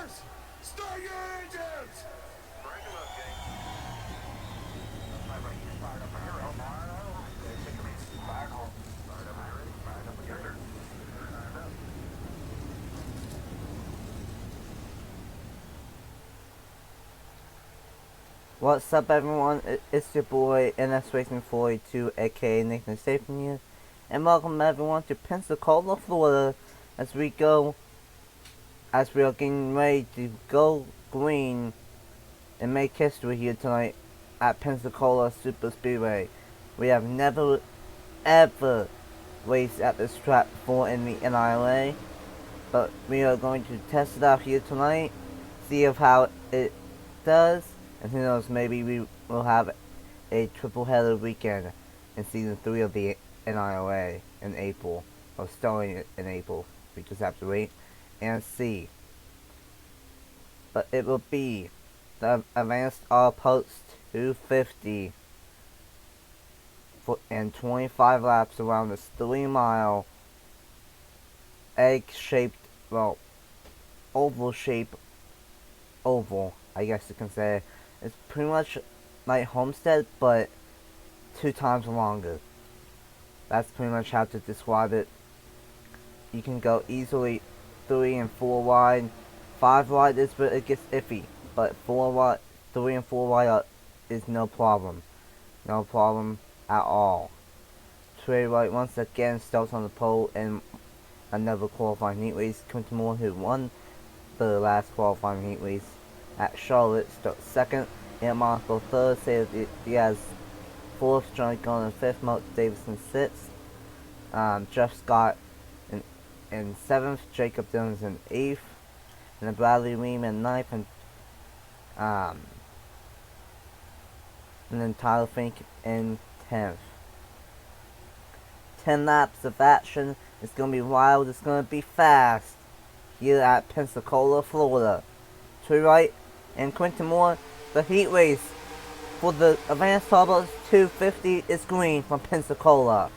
cars! Start your engines! What's up, everyone? It's your boy NSRacing42 AKA Nathan Stapleton here, and welcome everyone to Pensacola, Florida, as we are getting ready to go green and make history here tonight at Pensacola Superspeedway. We have never ever raced at this track before in the NIRA, but we are going to test it out here tonight, see how it does. And who knows, maybe we will have a triple header weekend in season 3 of the NIRA in April, or starting in April. We just have to wait and see. But it will be the Advanced R Post 250 and 25 laps around this 3-mile egg-shaped, well, oval, I guess you can say. It's pretty much like Homestead, but 2 times longer. That's pretty much how to describe it. You can go easily 3 and 4 wide. 5 wide is where it gets iffy, but 3 and 4 wide is no problem. No problem at all. Trey Wright once again starts on the pole in another qualifying heat race. Quentin Moore, who won the last qualifying heat race at Charlotte, starts second. And Monaco third. Says he has fourth. Johnny Gunn in fifth. Mark Davidson sixth. Jeff Scott in seventh. Jacob Dillons in eighth. And then Bradley Ream in ninth. And then Tyler Fink in 10th. 10 laps of action. It's gonna be wild. It's gonna be fast here at Pensacola, Florida. Trey Wright and Quentin Moore. The heat race for the Advanced R Post 250 is green from Pensacola.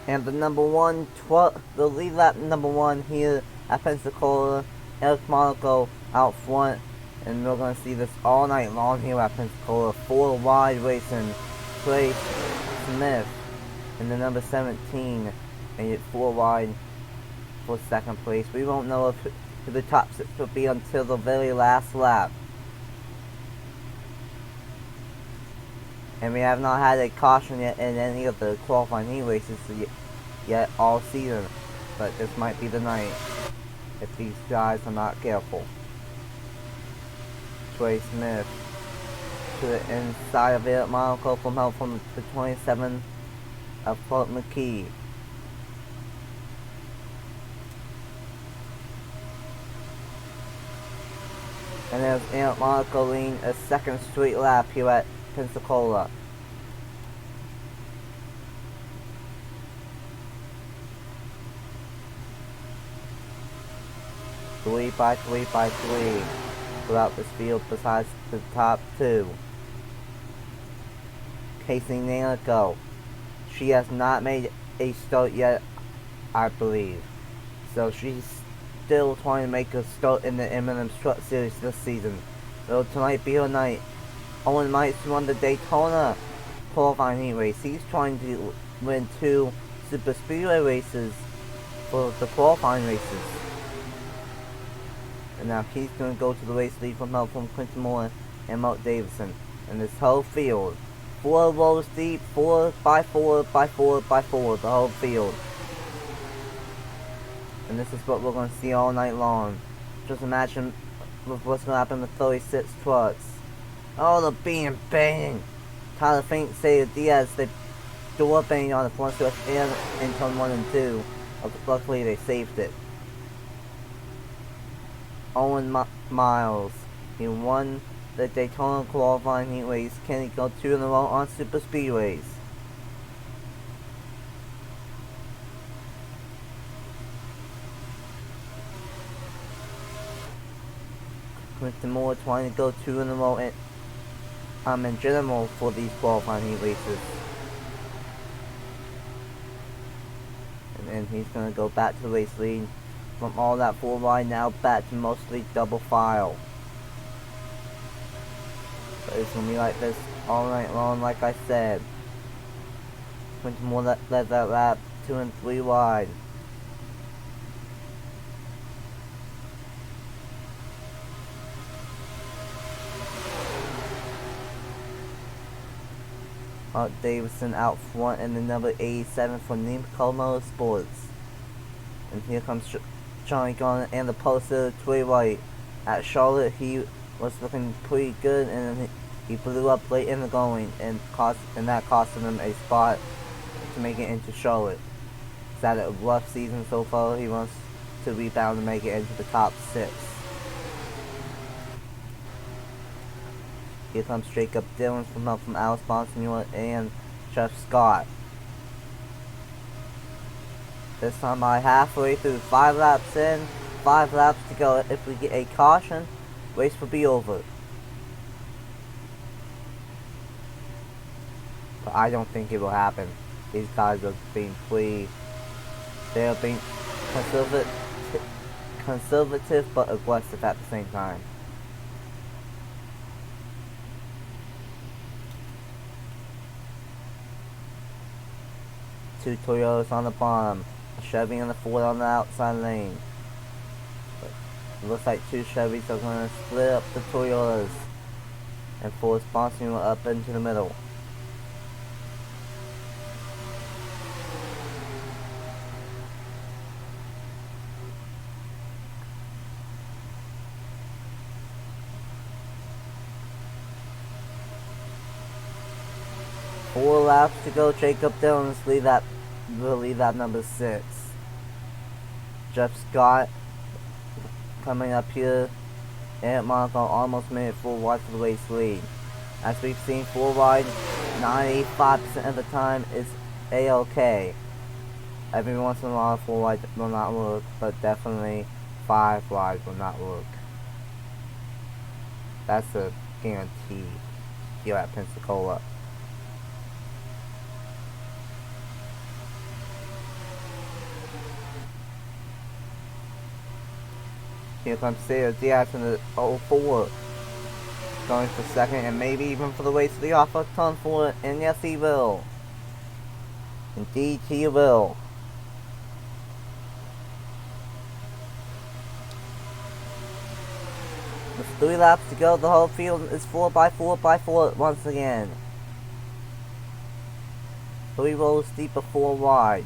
And the the lead lap number 1 here at Pensacola, Eric Monaco out front. And we're going to see this all night long here at Pensacola. 4 wide racing. Trey Smith in the number 17. And yet 4 wide for second place. We won't know who the top 6 will be until the very last lap. And we have not had a caution yet in any of the qualifying heat races yet all season. But this might be the night if these guys are not careful. Trey Smith to the inside of Eric Monaco from help from the 27 of Clark McKee. And there's Eric Monaco leading a second straight lap here at Pensacola. Three by three throughout this field besides the top 2. Casey Nanico. She has not made a start yet, I believe. So she's still trying to make a start in the M&M Truck Series this season. Will tonight be her night? Owen Mites won the Daytona qualifying heat race. He's trying to win 2 super speedway races for the qualifying races. And now he's going to go to the race lead from help from Quentin Moore and Mark Davidson. in this whole field. 4 rows deep, 4 by 4 by 4 by 4, the whole field. And this is what we're going to see all night long. Just imagine what's going to happen with 36 trucks. Oh, the being banging. Tyler Fink saved Diaz. They door banging on the front stretch and in turn 1 and 2. Luckily, they saved it. Owen Miles. He won the Daytona qualifying heat race. Can he go 2 in a row on super speedways? Quinton Moore trying to go 2 in a row in general for these qualifying heat races. And he's going to go back to the race lead from all that 4 wide now back to mostly double file. But it's going to be like this all night long, like I said. Quinton Moore led that lap 2 and 3 wide. Mark Davison out front in the number 87 for Pensacola Sports. And here comes Johnny Garner and the poster to a right. At Charlotte, he was looking pretty good, and then he blew up late in the going, and that cost him a spot to make it into Charlotte. He's had a rough season so far. He wants to rebound and make it into the top 6. Here comes Jacob Dillon from Alice Bonsignor and Jeff Scott. This time by halfway through, 5 laps in, 5 laps to go. If we get a caution, race will be over. But I don't think it will happen. These guys are being free. They are being conservative but aggressive at the same time. Two Toyotas on the bottom, a Chevy and a Ford on the outside lane. But it looks like 2 Chevys are going to split up the Toyotas and force Bonsignor up into the middle. Four laps to go. Jacob Dillon's will lead that number 6. Jeff Scott coming up here, and Monaco almost made it 4 wide for the race lead. As we've seen, 4 wide 95% of the time is A-OK. Every once in a while 4 wide will not work, but definitely 5 wide will not work. That's a guarantee here at Pensacola. Here comes Sarah Diaz in the 04, going for 2nd and maybe even for the race to the off of turn 4, and yes he will. Indeed he will. With 3 laps to go, the whole field is 4 by 4 by 4 once again. 3 rows deep of 4 wide.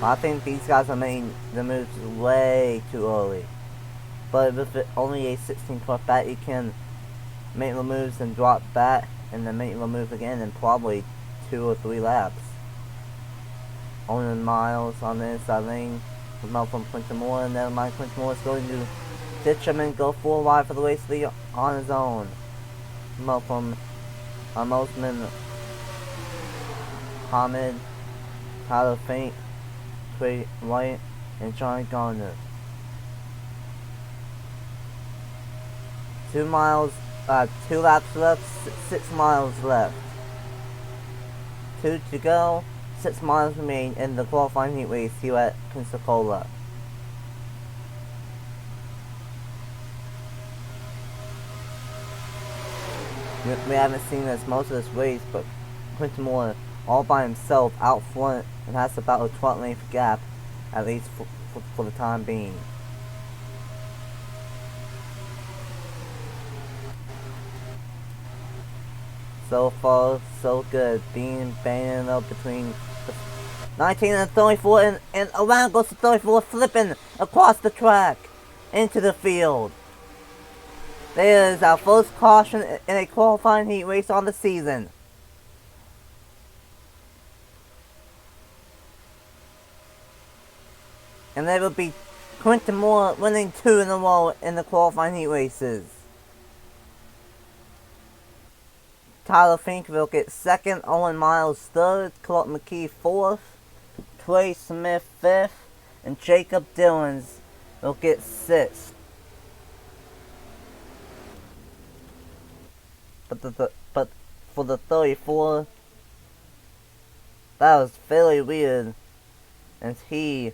I think these guys are making the moves way too early. But with only a 16-foot bat, you can make the moves and drop back, and then make the move again in probably 2 or 3 laps. Owen Miles on the inside lane, from out from Quinton Moore, and then Quinton Moore is going to ditch him and go 4 wide for the race lead on his own. From out from Mosman, Hamid, Tyler Fink, Trey White, and John Garner. 2 laps left, 6 miles left. 2 to go, 6 miles remain in the qualifying heat race here at Pensacola. We haven't seen this most of this race, but Quinton Moore all by himself out front and has about a 12 length gap, at least for the time being. So far, so good. Being banging up between 19 and 34, and around goes to 34, flipping across the track into the field. There is our first caution in a qualifying heat race on the season. And there will be Quentin Moore winning 2 in a row in the qualifying heat races. Tyler Fink will get 2nd, Owen Miles 3rd, Clark McKee 4th, Trey Smith 5th, and Jacob Dillons will get 6th. But for the 34, that was very weird, and he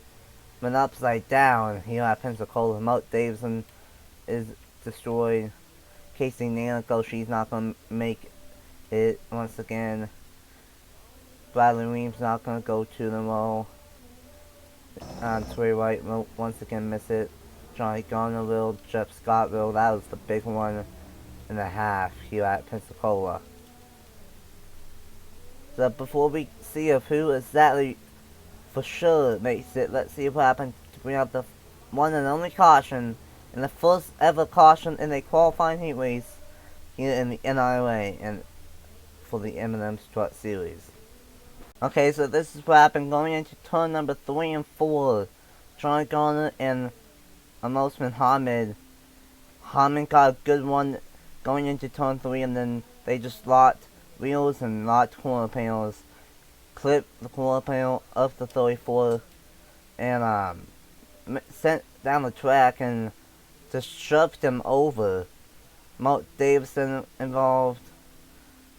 went upside down here at Pensacola. Mark Davidson is destroyed. Casey Nanico, she's not going to make it once again. Bradley Ream's not going to go 2 in a row. Trey White will once again miss it. Johnny Garner will, Jeff Scott will. That was the big 1.5 here at Pensacola. So before we see of who exactly for sure makes it, let's see what happens to bring out the one and only caution in the first ever caution in a qualifying heat race here in the NIRA and for the M&M Strut Series. Okay, so this is what happened going into turn number 3 and 4. Johnny Garner and Amosman Hamid. Hamid got a good one going into turn 3, and then they just locked wheels and locked corner panels. Clipped the corner panel of the 34 and sent down the track and just shoved him over. Mark Davidson involved.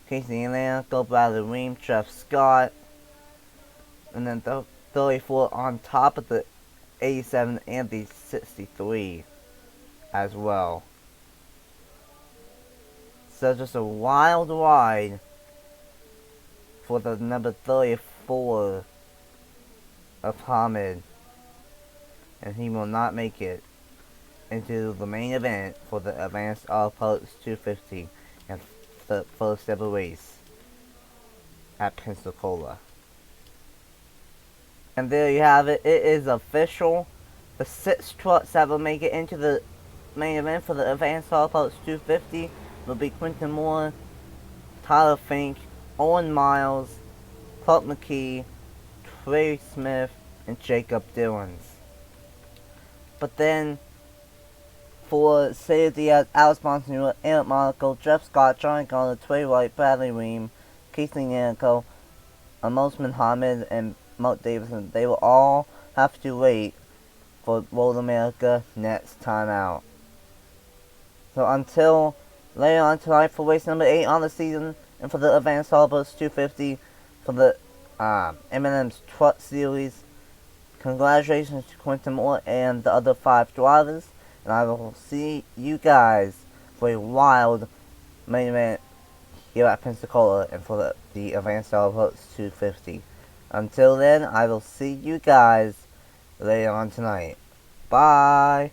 Casey Nanico, Bradley Ream, Jeff Scott. And then the 34 on top of the 87 and the 63 as well. So just a wild ride for the number 34 of Hamid. And he will not make it into the main event for the Advanced All Parts 250 and the first ever race at Pensacola. And there you have it. It is official. The 6 trucks that will make it into the main event for the Advanced All Parts 250 will be Quentin Moore, Tyler Fink, Owen Miles, Clark McKee, Trey Smith, and Jacob Dillons. But then, for Sadie Diaz, Alex Montanero, Eric Monaco, Jeff Scott, Johnny Garner, Trey White, Bradley Ream, Casey Nanico, Amosman Hamid, and Mark Davidson, they will all have to wait for Road America next time out. So until later on tonight for race number 8 on the season, and for the Advanced All Parts 250 for the M&M's Truck Series, congratulations to Quentin Moore and the other 5 drivers, and I will see you guys for a wild main event here at Pensacola and for the Advanced All Parts 250. Until then, I will see you guys later on tonight. Bye!